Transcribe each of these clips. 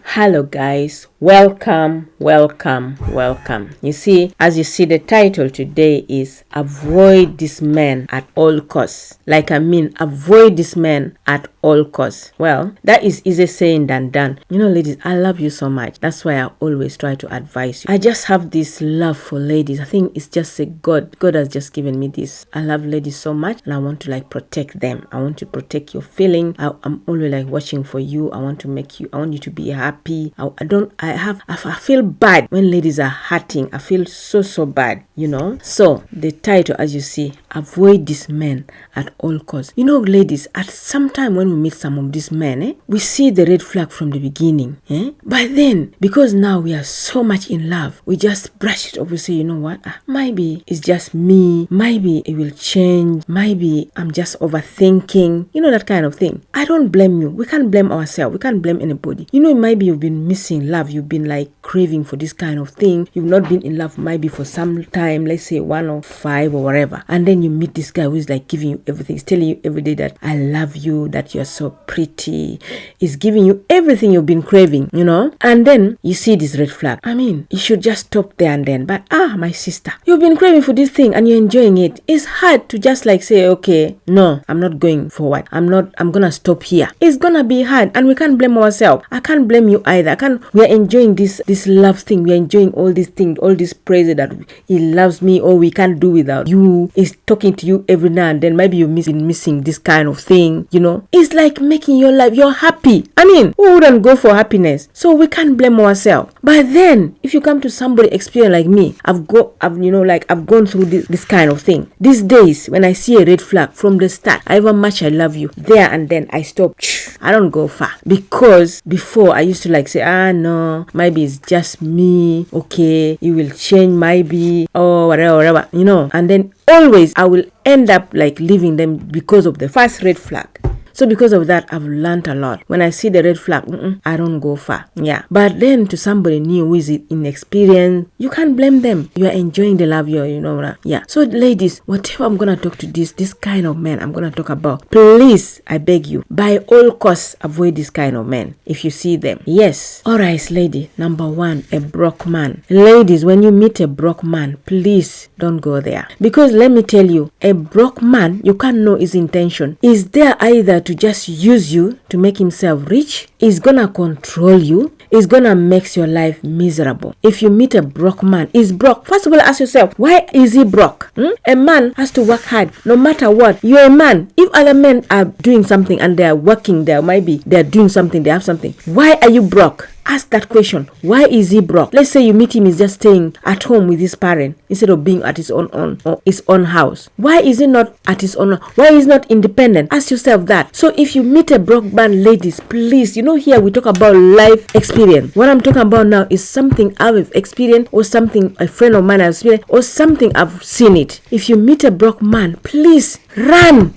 Hello guys, welcome. You see, as you see, the title today is avoid this man at all costs. Avoid this man at all costs. Well, that is easier saying than done. You know, ladies, I love you so much. That's why I always try to advise you. I just have this love for ladies. I think it's just a God has just given me this. I love ladies so much and I want to protect them. I want to protect your feeling. I'm always watching for you. I want you to be happy. I feel bad when ladies are hurting. I feel so bad, you know. So the title, as you see, avoid this man at all costs. You know, ladies, at some time when we meet some of these men, we see the red flag from the beginning. But then, because now we are so much in love, we just brush it off. We say, you know what? Maybe it's just me. Maybe it will change. Maybe I'm just overthinking. You know, that kind of thing. I don't blame you. We can't blame ourselves. We can't blame anybody. You know, maybe you've been missing love. You've been craving for this kind of thing. You've not been in love maybe for some time, let's say 1 or 5 or whatever. And then you meet this guy who is giving you everything. He's telling you every day that I love you, that you're so pretty. He's giving you everything you've been craving, you know. And then you see this red flag. I mean, you should just stop there and then. But my sister, you've been craving for this thing and you're enjoying it. It's hard to just say, okay, no, I'm not going forward. I'm gonna stop here. It's gonna be hard and we can't blame ourselves. I can't blame you either. We are enjoying this love thing. We are enjoying all these things, all this praise that he loves me or we can't do without you. He's talking to you every now and then. Maybe you're missing this kind of thing, you know. It's making your life, you're happy. I mean, who wouldn't go for happiness? So we can't blame ourselves. But then, if you come to somebody experienced like me, I've gone through this kind of thing. These days, when I see a red flag from the start, however much I love you, there and then I stop. I don't go far. Because before I used to say, no, maybe it's just me. Okay, it will change maybe, or whatever, you know. And then always I will end up leaving them because of the first red flag. So because of that, I've learned a lot. When I see the red flag, I don't go far. Yeah. But then to somebody new who is inexperienced, you can't blame them. You are enjoying the love, you know. Yeah. So ladies, whatever I'm going to talk to this kind of man I'm going to talk about, please, I beg you, by all costs, avoid this kind of men if you see them. Yes. All right, lady. Number 1, a broke man. Ladies, when you meet a broke man, please don't go there. Because let me tell you, a broke man, you can't know his intention. Is there either to just use you to make himself rich? Is gonna control you. Is gonna make your life miserable. If you meet a broke man, he's broke. First of all, ask yourself, why is he broke? A man has to work hard no matter what. You're a man. If other men are doing something and they're working, maybe they're doing something, they have something, why are you broke? Ask that question. Why is he broke? Let's say you meet him, he's just staying at home with his parent instead of being at his own house. Why is he not at his own? Why is he not independent? Ask yourself that. So if you meet a broke man, ladies, please, here we talk about life experience. What I'm talking about now is something I've experienced or something a friend of mine has experienced or something I've seen it. If you meet a broke man, please run,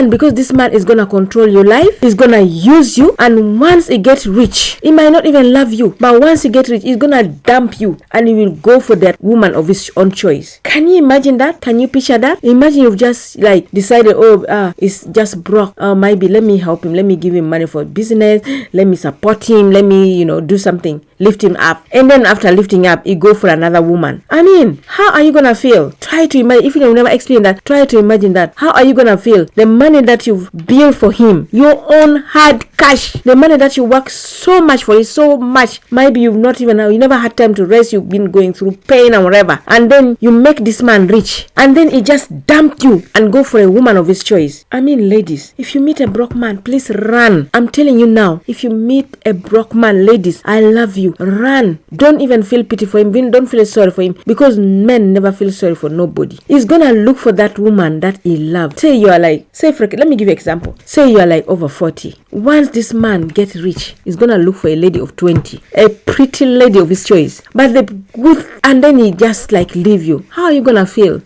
because this man is gonna control your life. He's gonna use you, and once he gets rich, he might not even love you, but once he gets rich, he's gonna dump you and he will go for that woman of his own choice. Can you imagine that? Can you picture that? Imagine you've just decided, it's just broke. Maybe let me help him, let me give him money for business, let me support him, let me do something, lift him up, and then after lifting up, he go for another woman. I mean, how are you gonna feel? Try to imagine. If you've never experienced that, try to imagine that. How are you gonna feel? The money that you've built for him, your own hard cash, the money that you work so much for, is so much. Maybe you never had time to rest. You've been going through pain and whatever, and then you make this man rich, and then he just dumped you and go for a woman of his choice. I mean, ladies, if you meet a broke man, please run. I'm telling you now, if you meet a broke man, ladies, I love you. Run. Don't even feel pity for him. Don't feel sorry for him, because men never feel sorry for nobody. He's gonna look for that woman that he loves. Say you are let me give you an example. Say you are over 40. Once this man gets rich, he's gonna look for a lady of 20, a pretty lady of his choice. But and then he just leave you. How are you gonna feel?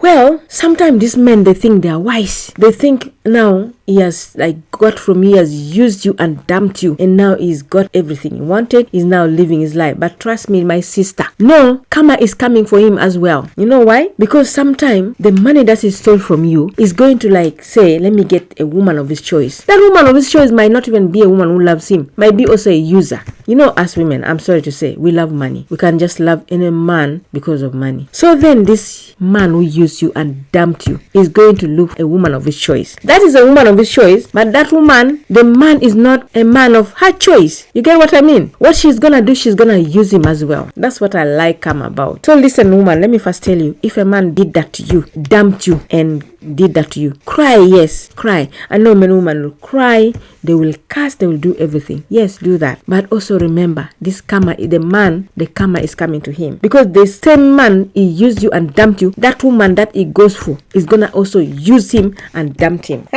Well, sometimes these men, they think they are wise. They think now he has got from you, he has used you and dumped you, and now he's got everything he wanted. He's now living his life. But trust me, my sister, no, karma is coming for him as well. You know why? Because sometimes the money that he stole from you is going to say, let me get a woman of his choice. That woman of his choice might not even be a woman who loves him, might be also a user. You know, as women, I'm sorry to say, we love money. We can just love any man because of money. So then this man who used you and dumped you is going to look a woman of his choice. That is a woman of his choice, but that woman, the man is not a man of her choice. You get what I mean? What she's gonna do, she's gonna use him as well. That's what I like him about. So listen, woman, let me first tell you, if a man did that to you, dumped you and did that to you, cry. Yes, cry. I know many women will cry, they will curse, they will do everything. Yes, do that. But also remember, this karma, the karma is coming to him. Because the same man he used you and dumped you, that woman that he goes for is gonna also use him and dump him.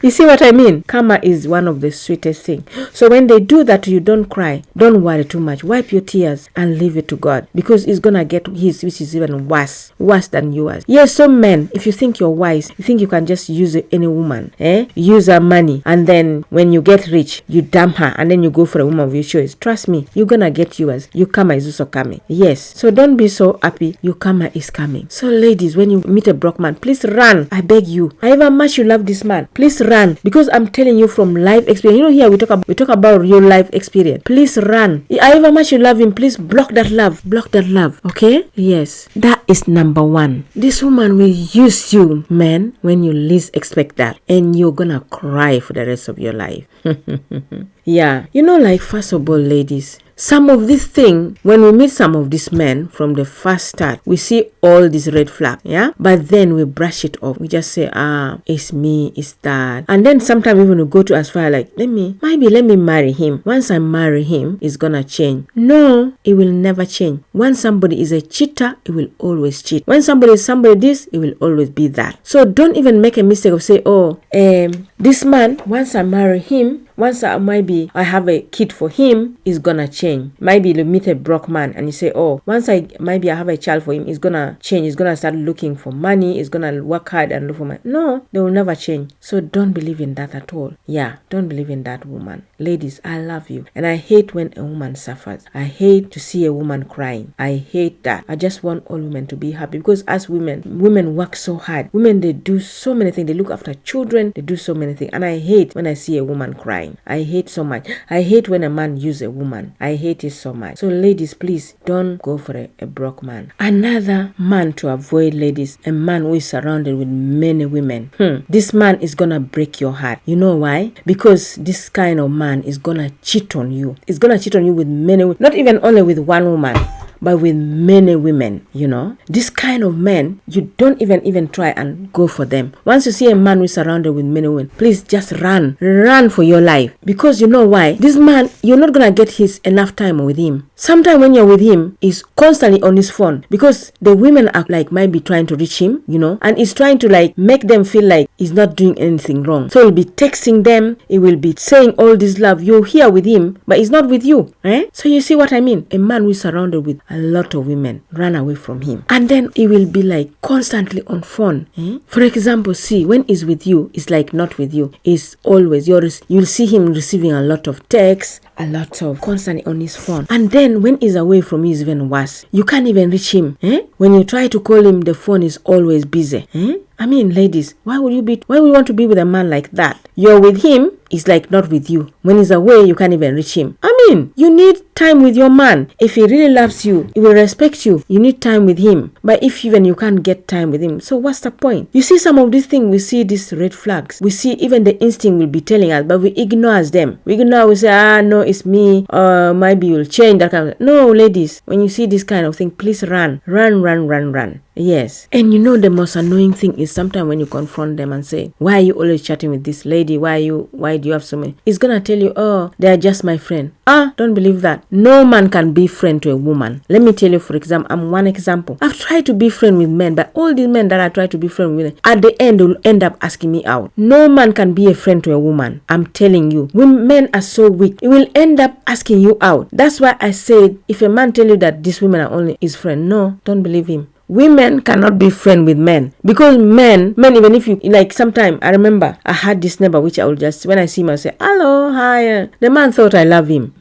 You see what I mean? Karma is one of the sweetest things. So when they do that to you, don't cry. Don't worry too much. Wipe your tears and leave it to God. Because he's going to get his, which is even worse than yours. Yes, some men, if you think you're wise, you think you can just use any woman, use her money, and then when you get rich, you dump her, and then you go for a woman of your choice. Trust me, you're going to get yours. Your karma is also coming. Yes. So don't be so happy. Your karma is coming. So ladies, when you meet a broke man, please run. I beg you. However much you love this man, please run, because I'm telling you from life experience. You know, here we talk about real life experience. Please run. However much you love him, please block that love. Okay? Yes. That is number one. This woman will use you, man, when you least expect that, and you're gonna cry for the rest of your life. Yeah. You know, like, first of all, ladies, some of this thing, when we meet some of these men from the first start, we see all these red flags, yeah? But then we brush it off. We just say, it's me, it's that. And then sometimes even we go to as far like, let me marry him. Once I marry him, it's gonna change. No, it will never change. When somebody is a cheater, it will always cheat. When somebody is this, it will always be that. So don't even make a mistake of say, this man, once I marry him, once I have a kid for him, it's gonna change. Maybe you meet a broke man and you say, once I have a child for him, it's gonna change. He's gonna start looking for money. He's gonna work hard and look for money. No, they will never change. So don't believe in that at all. Yeah, don't believe in that, woman. Ladies, I love you. And I hate when a woman suffers. I hate to see a woman crying. I hate that. I just want all women to be happy, because as women work so hard. Women, they do so many things. They look after children. They do so many things. And I hate when I see a woman crying. I hate so much. I hate when a man uses a woman. I hate it so much. So ladies, please don't go for a broke man. Another man to avoid, ladies, a man who is surrounded with many women. This man is gonna break your heart. You know why? Because this kind of man is gonna cheat on you. It's gonna cheat on you with many, not even only with one woman, but with many women. You know, this kind of men, you don't even try and go for them. Once you see a man who is surrounded with many women, please just run for your life. Because you know why? This man, you're not gonna get enough time with him. Sometimes when you're with him, he's constantly on his phone, because the women are like might be trying to reach him, you know, and he's trying to like make them feel like he's not doing anything wrong. So he'll be texting them, he will be saying all this love. You're here with him, but he's not with you. So you see what I mean? A man who is surrounded with a lot of women, run away from him. And then he will be like constantly on phone. For example, see, when he's with you, it's like not with you. It's always yours. You'll see him receiving a lot of texts, a lot of constantly on his phone. And then when he's away from you, it's even worse. You can't even reach him. When you try to call him, the phone is always busy. I mean, ladies, why would you want to be with a man like that? You're with him, it's like not with you. When he's away, you can't even reach him. I mean, you need time with your man. If he really loves you, he will respect you. You need time with him. But if even you can't get time with him, so what's the point? You see some of these things, we see these red flags. We see even the instinct will be telling us, but we ignore them. We say, no, it's me. Maybe you'll change, that kind of. No, ladies, when you see this kind of thing, please run. Run. Yes. And you know the most annoying thing is sometimes when you confront them and say, why are you always chatting with this lady? Why do you have so many? It's gonna tell you, they are just my friend. Don't believe that. No man can be friend to a woman. Let me tell you, for example, I'm one example. I've tried to be friend with men, but all these men that I try to be friend with, at the end, they will end up asking me out. No man can be a friend to a woman. I'm telling you. When men are so weak, it will end up asking you out. That's why I said, if a man tell you that these women are only his friend, no, don't believe him. women cannot be friends with men, because men, even if you like, sometimes I remember I had this neighbor which I will just, when I see him, I say, hello, hi. The man thought I love him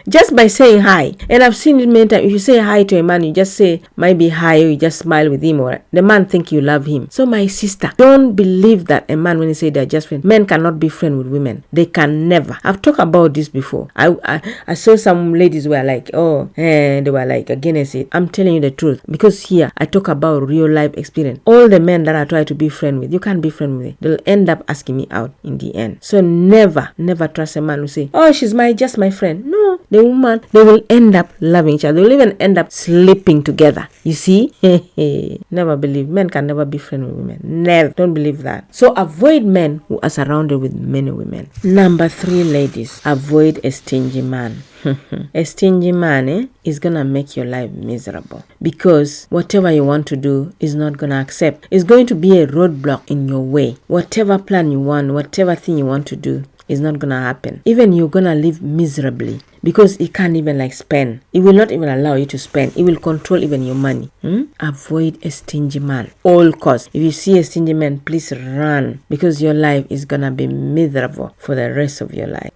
just by saying hi. And I've seen it many times. If you say hi to a man, you just say maybe hi, or you just smile with him, or the man think you love him. So my sister, don't believe that a man, when he say they're just friends, men cannot be friends with women. They can never. I've talked about this before. I saw some ladies were like, they were like against it. I'm telling you the truth, because here I talk about real life experience. All the men that I try to be friend with, you can't be friend with. They'll end up asking me out in the end. So never trust a man who say, oh, she's just my friend. No, the woman, they will end up loving each other. They will even end up sleeping together. You see? Never believe. Men can never be friends with women. Never. Don't believe that. So avoid men who are surrounded with many women. Number 3, ladies, avoid a stingy man. A stingy man is gonna make your life miserable, because whatever you want to do is not gonna accept. It's going to be a roadblock in your way. Whatever plan you want, whatever thing you want to do, is not gonna happen. Even you're gonna live miserably, because it can't even spend. It will not even allow you to spend. It will control even your money. Avoid a stingy man, all costs. If you see a stingy man, please run, because your life is gonna be miserable for the rest of your life.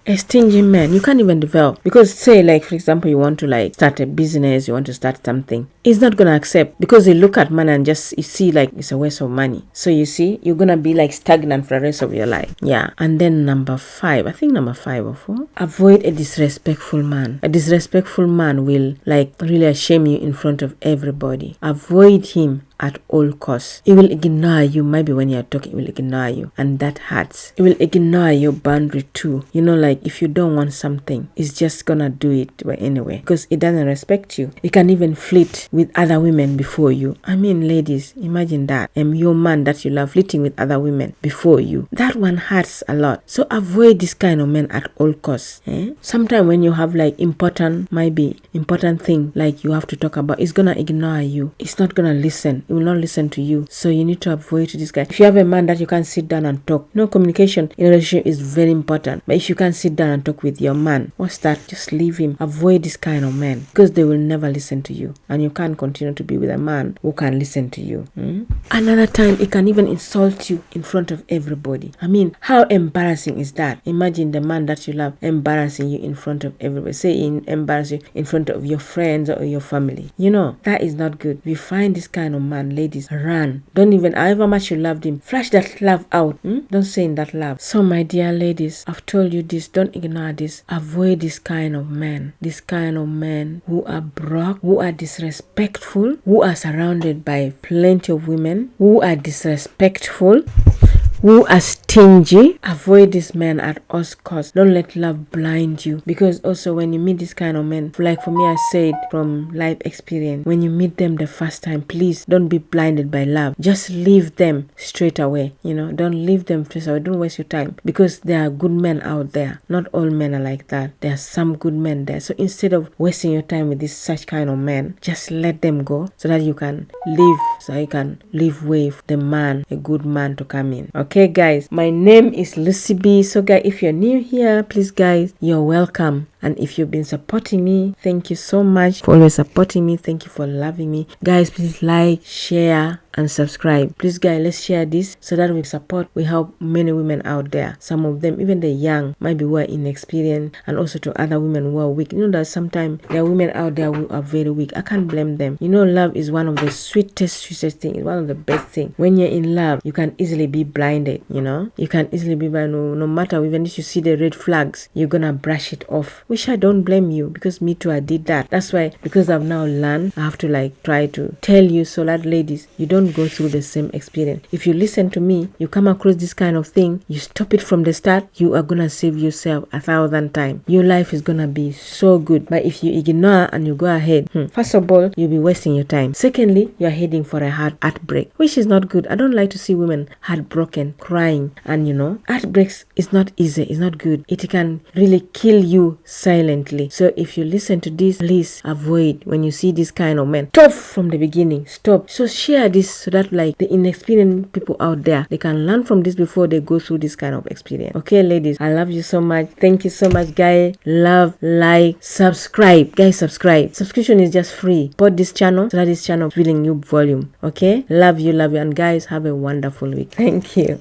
A stingy man, you can't even develop, because say, like, for example, you want to start a business, you want to start something, it's not gonna accept, because they look at money and just you see it's a waste of money. So you see, you're gonna be stagnant for the rest of your life. Yeah. And then number 5, I think number 5 or 4, avoid a disrespectful man. A disrespectful man will really shame you in front of everybody. Avoid him at all costs. It will ignore you. Maybe when you're talking, it will ignore you, and that hurts. It will ignore your boundary too. If you don't want something, it's just gonna do it anyway, because it doesn't respect you. It can even flirt with other women before you. I mean, ladies, imagine that. Your man that you love flirting with other women before you. That one hurts a lot. So avoid this kind of men at all costs. Sometimes when you have important thing you have to talk about, it's gonna ignore you. It's not gonna listen. It will not listen to you. So you need to avoid this guy. If you have a man that you can sit down and talk, communication in a relationship is very important. But if you can't sit down and talk with your man, what's that? Just leave him. Avoid this kind of men, because they will never listen to you, and you can't continue to be with a man who can listen to you. Another time, it can even insult you in front of everybody. I mean, how embarrassing is that? Imagine the man that you love embarrassing you in front of everybody. Embarrass you in front of your friends or your family. That is not good. If you find this kind of man, ladies, run. Don't even, however much you loved him, flash that love out. Don't say in that love. So my dear ladies, I've told you this. Don't ignore this. Avoid this kind of men. This kind of men who are broke, who are disrespectful, who are surrounded by plenty of women, who are disrespectful, who are stingy. Avoid this man at all costs. Don't let love blind you, because also when you meet this kind of men, like for me, I said from life experience, when you meet them the first time, please don't be blinded by love. Just leave them straight away. Don't leave them straight away. Don't waste your time, because there are good men out there. Not all men are like that. There are some good men there. So instead of wasting your time with such kind of men, just let them go, so that you can live with the man, a good man, to come in. Okay, guys, my name is Lucy B. So guys, if you're new here, please guys, you're welcome. And if you've been supporting me, thank you so much for always supporting me. Thank you for loving me. Guys, please like, share, and subscribe. Please guys, let's share this so that we help many women out there. Some of them, even the young, maybe who are inexperienced, and also to other women who are weak. That sometimes there are women out there who are very weak. I can't blame them. Love is one of the sweetest things. It's one of the best things. When you're in love, you can easily be blinded. You can easily be blinded. No matter, even if you see the red flags, you're gonna brush it off. Which I don't blame you, because me too, I did that. That's why, because I've now learned, I have to try to tell you, so that ladies, you don't go through the same experience. If you listen to me, you come across this kind of thing, you stop it from the start, you are gonna save yourself 1,000 times. Your life is gonna be so good. But if you ignore and you go ahead, first of all, you'll be wasting your time. Secondly, you're heading for a heartbreak, which is not good. I don't like to see women heartbroken, crying, and heartbreaks is not easy. It's not good. It can really kill you silently. So if you listen to this, please avoid when you see this kind of men. Stop from the beginning. Stop. So share this so that like the inexperienced people out there, they can learn from this before they go through this kind of experience. Okay, ladies, I love you so much. Thank you so much, guys. Love, like, subscribe. Guys, subscribe. Subscription is just free. Support this channel so that this channel is filling new volume. Okay, love you, and guys, have a wonderful week. Thank you.